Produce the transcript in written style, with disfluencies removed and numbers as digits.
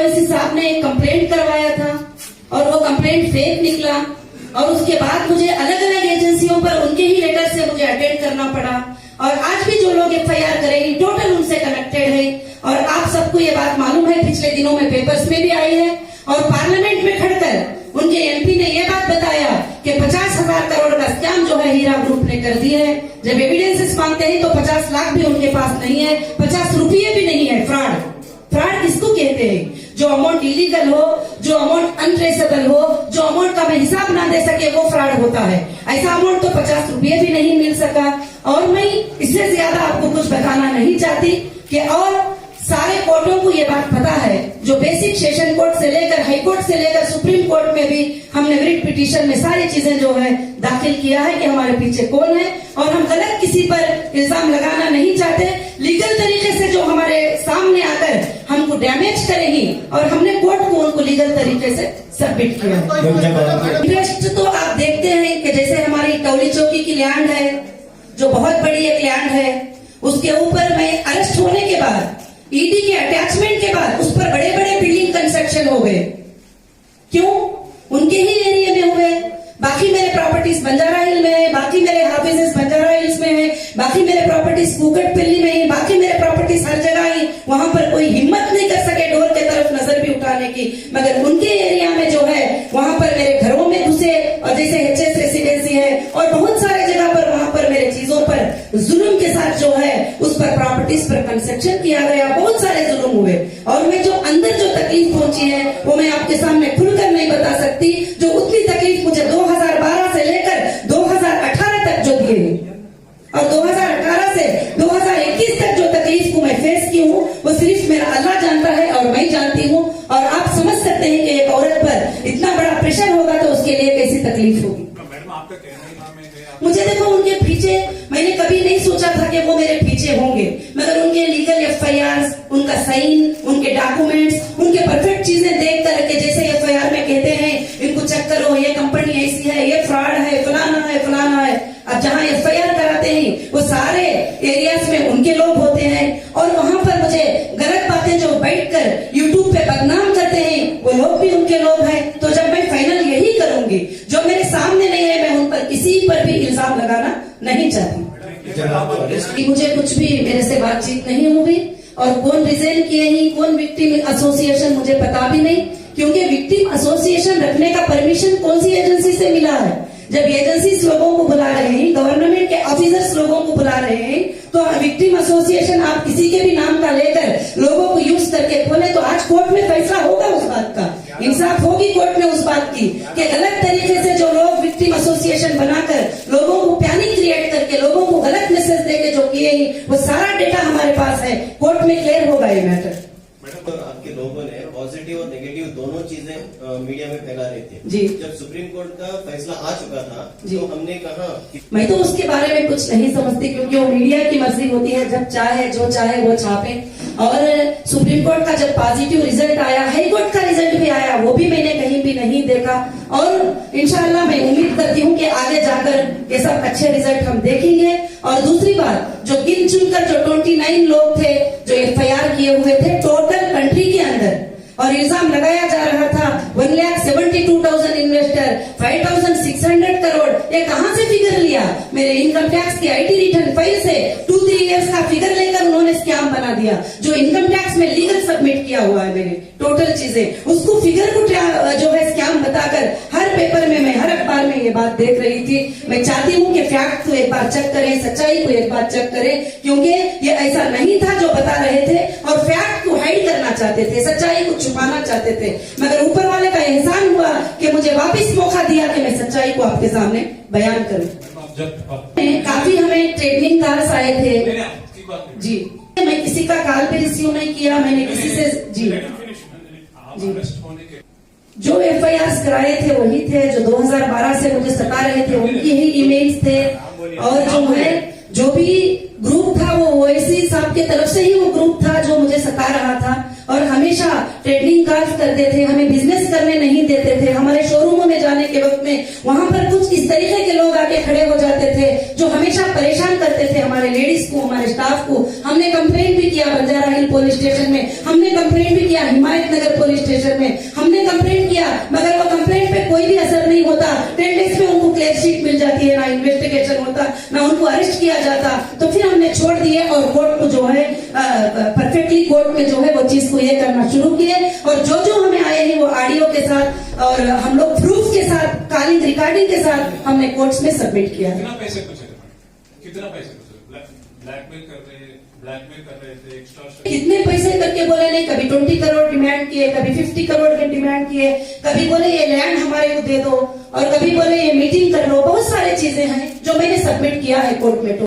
ओवैसी साहब ने एक कंप्लेंट करवाया था और वो कंप्लेंट फेक निकला और उसके बाद मुझे अलग अलग एजेंसियों पर उनके ही लेटर से मुझे अटेंड करना पड़ा। और आज भी जो लोग एफआईआर करेंगे टोटल उनसे कनेक्टेड है। और आप सबको ये बात मालूम है, पिछले दिनों में पेपर्स में भी आई है और पार्लियामेंट में खड़कर उनके एमपी ने ये बात बताया कि 50,000 करोड़ का स्कैम जो है हीरा ग्रुप ने कर दिया है। जब एविडेंसेस मांगते हैं तो 50 लाख भी उनके पास नहीं है, 50 रुपये भी नहीं है। फ्रॉड किसको कहते हैं? जो अमाउंट इलीगल हो, जो अमाउंट अनट्रेसेबल हो, जो अमाउंट का मैं हिसाब ना दे सके, वो फ्रॉड होता है। ऐसा अमाउंट तो 50 रुपये भी नहीं मिल सका। और मैं इससे ज्यादा आपको कुछ बताना नहीं चाहती कि और सारे कोर्टों को ये बात पता है, जो बेसिक सेशन कोर्ट से लेकर हाई कोर्ट से लेकर सुप्रीम कोर्ट में भी हमने रिट पिटीशन में सारी चीजें जो है दाखिल किया है कि हमारे पीछे कौन है। और हम गलत किसी पर इल्जाम लगाना नहीं चाहते। लीगल तरीके से जो हमारे सामने आकर हमको डैमेज करेगी और हमने कोर्ट को उनको लीगल तरीके से सबमिट किया। इंटरेस्ट तो आप देखते हैं कि जैसे हमारी टौली चौकी की लैंड है, जो बहुत बड़ी एक लैंड है, उसके ऊपर मैं अरेस्ट होने के बाद ईडी के अटैचमेंट के बाद उस पर बड़े बड़े बिल्डिंग कंस्ट्रक्शन हो गए। क्यों? उनके ही एरिया में हुए। बाकी मेरे प्रॉपर्टीज बंजारा हिल में है, बाकी मेरे हाफिजेस बंजारा हिल्स में है, बाकी मेरे प्रॉपर्टीज कुकटपल्ली में है, बाकी मेरे प्रॉपर्टीज हर जगह ही। वहां पर कोई हिम्मत नहीं कर सके डोर के तरफ नजर भी उठाने की, मगर उनके एरिया में जो है वहां पर मेरे घरों में घुसे और जैसे एचएस रेसिडेंसी है और बहुत सारे जगह पर वहां पर मेरे चीजों पर जुल्म के साथ जो है उस पर प्रॉपर्टीज पर कंस्ट्रक्शन किया गया। बहुत सारे जुल्म हुए और मैं जो अंदर जो तकलीफ पहुंची है वो मैं आपके सामने खुलकर नहीं बता सकती। जो उतनी तकलीफ मुझे 2012 से लेकर 2018 तक जो दिए और 2018 से 2021 तक जो तकलीफ को मैं फेस की हूँ वो सिर्फ मेरा अल्लाह जानता है और मैं जानती हूँ। और आप समझ सकते हैं कि एक औरत पर इतना बड़ा प्रेशर होगा तो उसके लिए कैसी तकलीफ होगी। मुझे देखो उनके पीछे मैंने कभी नहीं सोचा था कि वो मेरे पीछे होंगे, मगर उनके लीगल एफआईआर, उनका साइन, उनके डॉक्यूमेंट्स, उनके परफेक्ट चीजें देख करके जैसे एफआईआर में कहते हैं इनको चेक करो, ये कंपनी ऐसी है, ये फ्रॉड है, फलाना है, फलाना है। अब जहाँ एफआईआर कराते हैं वो सारे एरियाज में उनके लोग होते हैं और वहां पर मुझे गलत बातें जो बैठकर यूट्यूब पे बदनाम करते हैं वो लोग भी उनके लोग हैं। तो जब मैं फाइनल यही करूंगी, जो मेरे सामने नहीं है मैं उन पर किसी पर भी इल्जाम लगाना नहीं चाहती। मुझे कुछ भी मेरे से बातचीत नहीं हुई और कौन रिजाइन किए ही, कौन विक्टिम एसोसिएशन मुझे पता भी नहीं, क्योंकि विक्टिम एसोसिएशन रखने का परमिशन कौन सी एजेंसी से मिला है। जब एजेंसीज लोगों को बुला रहे हैं, गवर्नमेंट के ऑफिसर्स लोगों को बुला रहे हैं, तो विक्टिम एसोसिएशन आप किसी के भी नाम का लेकर लोगों को यूज करके खोले तो आज कोर्ट में फैसला होगा उस बात का, इंसाफ होगी कोर्ट में उस बात की कि गलत तरीके से जो लोग विक्टिम एसोसिएशन बनाकर लोगों को पैनिक क्रिएट करके लोगों को गलत मैसेज देके जो किए वो सारा डेटा हमारे पास है, कोर्ट में क्लियर होगा ये मैटर। तो आपके लोगों ने पॉजिटिव और नेगेटिव दोनों चीजें मीडिया में फैला रहे थे जी। जब सुप्रीम कोर्ट का फैसला आ चुका था तो हमने कहा मैं तो उसके बारे में कुछ नहीं समझती, क्योंकि वो मीडिया की मर्जी होती है, जब चाहे जो चाहे वो छापे। और सुप्रीम कोर्ट का जब पॉजिटिव रिजल्ट आया, हाई कोर्ट का रिजल्ट भी आया, वो भी मैंने कहीं भी नहीं देखा। और इंशाल्लाह मैं उम्मीद करती हूँ कि आगे जाकर ये सब अच्छे रिजल्ट हम देखेंगे। और दूसरी बात, जो गिन चुनकर जो 29 लोग थे जो एफआईआर किए हुए थे टोटल कंट्री के अंदर, और इल्जाम लगाया जा रहा था 1,72,000 इन्वेस्टर, 5,600 करोड़, ये कहां से फिगर लिया? मेरे इनकम टैक्स की आईटी रिटर्न फाइल से 2-3 इयर्स का फिगर लेकर उन्होंने स्कैम बना दिया। जो इनकम टैक्स में लीगल सबमिट किया हुआ है मैंने टोटल चीजें, उसको फिगर को जो है स्कैम बताकर हर पेपर में, मैं हर अखबार में ये बात देख रही थी। मैं चाहती हूँ कि फैक्ट को एक बार चेक करें, सच्चाई को एक बार चेक करें, क्योंकि ये ऐसा नहीं था जो बता रहे थे और फैक्ट को हाइड करना चाहते थे, सच्चाई को छुपाना चाहते थे। मगर ऊपर वाले का एहसान हुआ कि मुझे वापस मौका दिया कि मैं सच्चाई को आपके सामने बयान करूं। काफी हमें ट्रेनिंग कॉल्स आए थे जी, मैं किसी का कॉल पे रिसीव नहीं किया, मैंने किसी से जी जो एफआईआर कराए थे वही थे, जो 2012 से मुझे सता रहे थे उनकी ही इमेज थे। और जो है जो भी ग्रुप था वो ओवैसी साहब के तरफ से ही वो ग्रुप था जो मुझे सता रहा था और हमेशा ट्रेडिंग कॉल्स करते थे, हमें बिजनेस करने नहीं देते थे। हमारे शोरूमों में जाने के वक्त में वहां पर कुछ इस तरीके के लोग आके खड़े हो जाते थे जो हमेशा परेशान करते थे हमारे लेडीज को, हमारे स्टाफ को। हमने कंप्लेंट भी किया बंजारा हिल पुलिस स्टेशन में, हमने कंप्लेंट भी किया हिमायत नगर पुलिस स्टेशन में, हमने कंप्लेंट किया, मगर वो कंप्लेंट पे कोई भी असर नहीं होता। 10 डेज में उनको क्लियर शीट मिल जाती है, ना इन्वेस्टिगेशन होता, ना उनको अरेस्ट किया जाता। तो फिर हमने छोड़ दिए और कोर्ट को जो है परफेक्टली कोर्ट में जो है वो चीज को ये करना शुरू किए। और जो जो हमें आए हैं वो ऑडियो के साथ और हम लोग प्रूफ के साथ, कॉलिंग रिकॉर्डिंग के साथ हमने कोर्ट्स में सबमिट किया है। कितना पैसे पूछे थे? कितना पैसे पूछे? ब्लैकमेल कर रहे थे, एक्स्ट्रा कितने पैसे करके बोले नहीं, कभी 20 करोड़ डिमांड किए, कभी 50 करोड़ के डिमांड किए, कभी बोले ये लैंड हमारे को दे दो, और कभी बोले ये मीटिंग कर लो। बहुत सारी चीजें हैं जो मैंने सबमिट किया है कोर्ट में।